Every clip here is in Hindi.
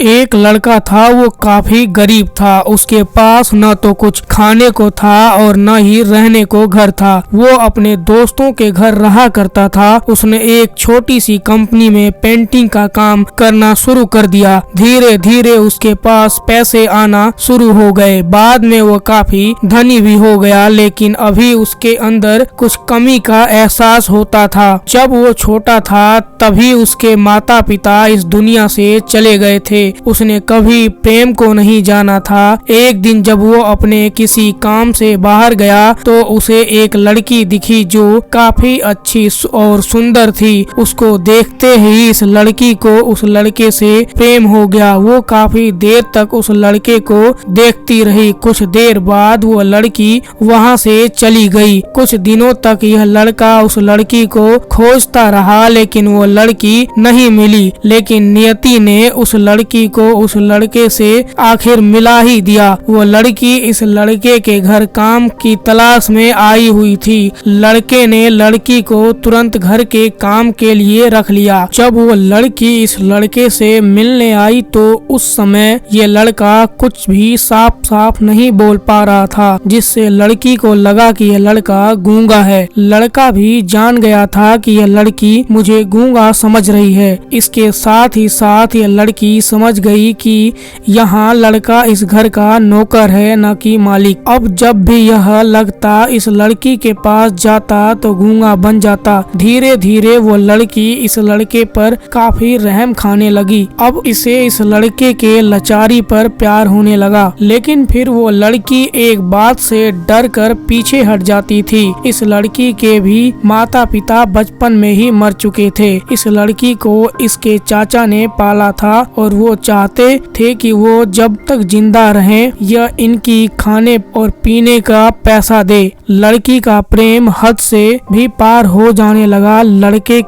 एक लड़का था, वो काफी गरीब था। उसके पास न तो कुछ खाने को था और न ही रहने को घर था। वो अपने दोस्तों के घर रहा करता था। उसने एक छोटी सी कंपनी में पेंटिंग का काम करना शुरू कर दिया। धीरे धीरे उसके पास पैसे आना शुरू हो गए। बाद में वो काफी धनी भी हो गया, लेकिन अभी उसके अंदर कुछ कमी का एहसास होता था। जब वो छोटा था तभी उसके माता पिता इस दुनिया से चले गए थे। उसने कभी प्रेम को नहीं जाना था। एक दिन जब वो अपने किसी काम से बाहर गया तो उसे एक लड़की दिखी जो काफी अच्छी और सुंदर थी। उसको देखते ही इस लड़की को उस लड़के से प्रेम हो गया। वो काफी देर तक उस लड़के को देखती रही। कुछ देर बाद वो लड़की वहाँ से चली गई। कुछ दिनों तक यह लड़का उस लड़की को खोजता रहा, लेकिन वो लड़की नहीं मिली। लेकिन नियति ने उस लड़की को उस लड़के से आखिर मिला ही दिया। वो लड़की इस लड़के के घर काम की तलाश में आई हुई थी। लड़के ने लड़की को तुरंत घर के काम के लिए रख लिया। जब वो लड़की इस लड़के से मिलने आई तो उस समय ये लड़का कुछ भी साफ साफ नहीं बोल पा रहा था, जिससे लड़की को लगा कि यह लड़का गूंगा है। लड़का भी जान गया था कि यह लड़की मुझे गूंगा समझ रही है। इसके साथ ही साथ यह लड़की समझ गई कि यहाँ लड़का इस घर का नौकर है, न कि मालिक। अब जब भी यह लगता इस लड़की के पास जाता तो गूंगा बन जाता। धीरे धीरे वो लड़की इस लड़के पर काफी रहम खाने लगी। अब इसे इस लड़के के लाचारी पर प्यार होने लगा। लेकिन फिर वो लड़की एक बात से डर कर पीछे हट जाती थी। इस लड़की के भी माता पिता बचपन में ही मर चुके थे। इस लड़की को इसके चाचा ने पाला था और वो चाहते थे कि वो जब तक जिंदा रहें यह इनकी खाने और पीने का पैसा दे। लड़की का प्रेम हद से भी पार हो जाने लगा। लड़के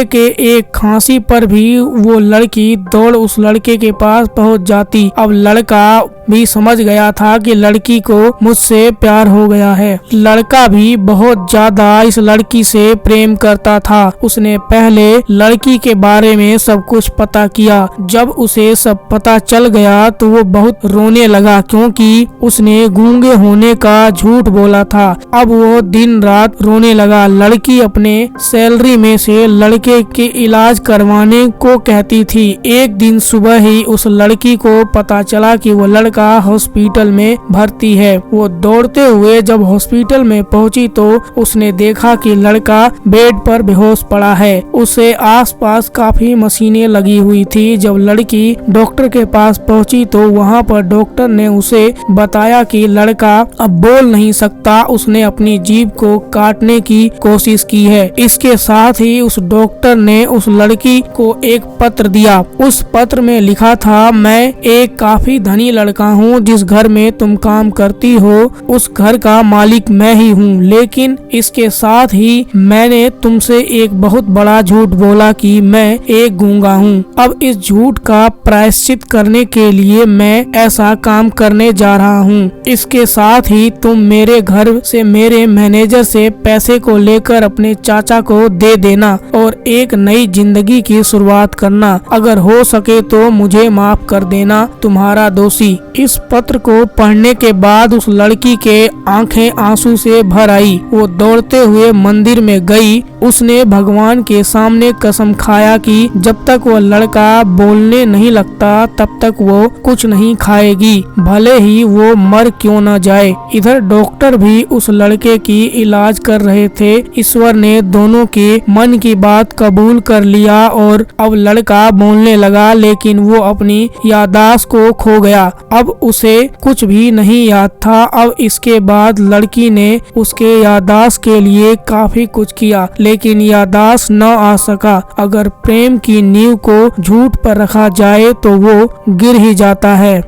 के एक खांसी पर भी वो लड़की दौड़ उस लड़के के पास पहुंच जाती। अब लड़का भी समझ गया था कि लड़की को मुझसे प्यार हो गया है। लड़का भी बहुत ज्यादा इस लड़की से प्रेम करता था। उसने पहले लड़की के बारे में सब कुछ पता किया। जब उसे सब पता चल गया तो वो बहुत रोने लगा, क्योंकि उसने गूंगे होने का झूठ बोला था। अब वो दिन रात रोने लगा। लड़की अपने सैलरी में से लड़के के इलाज करवाने को कहती थी। एक दिन सुबह ही उस लड़की को पता चला कि वो लड़का हॉस्पिटल में भर्ती है। वो दौड़ते हुए जब हॉस्पिटल में पहुंची तो उसने देखा कि लड़का बेड पर बेहोश पड़ा है। उसे आसपास काफी मशीनें लगी हुई थी। जब लड़की डॉक्टर के पास पहुंची तो वहां पर डॉक्टर ने उसे बताया कि लड़का अब बोल नहीं सकता। उसने अपनी जीभ को काटने की कोशिश की है। इसके साथ ही उस डॉक्टर ने उस लड़की को एक पत्र दिया। उस पत्र में लिखा था, मैं एक काफी धनी लड़का हूँ। जिस घर में तुम काम करती हो उस घर का मालिक मैं ही हूँ। लेकिन इसके साथ ही मैंने तुमसे एक बहुत बड़ा झूठ बोला कि मैं एक गूंगा हूँ। अब इस झूठ का प्रायश्चित करने के लिए मैं ऐसा काम करने जा रहा हूँ। इसके साथ ही तुम मेरे घर से मेरे मैनेजर से पैसे को लेकर अपने चाचा को दे देना और एक नई जिंदगी की शुरुआत करना। अगर हो सके तो मुझे माफ कर देना, तुम्हारा दोषी। इस पत्र को पढ़ने के बाद उस लड़की के आंखें आंसू से भर आई। वो दौड़ते हुए मंदिर में गई। उसने भगवान के सामने कसम खाया कि जब तक वो लड़का बोलने नहीं लगता तब तक वो कुछ नहीं खाएगी, भले ही वो मर क्यों न जाए। इधर डॉक्टर भी उस लड़के की इलाज कर रहे थे। ईश्वर ने दोनों के मन की बात कबूल कर लिया और अब लड़का बोलने लगा, लेकिन वो अपनी याददाश्त को खो गया। अब उसे कुछ भी नहीं याद था। अब इसके बाद लड़की ने उसके याददाश्त के लिए काफी कुछ किया, लेकिन याददाश्त न आ सका। अगर प्रेम की नींव को झूठ पर रखा जाए तो वो गिर ही जाता है।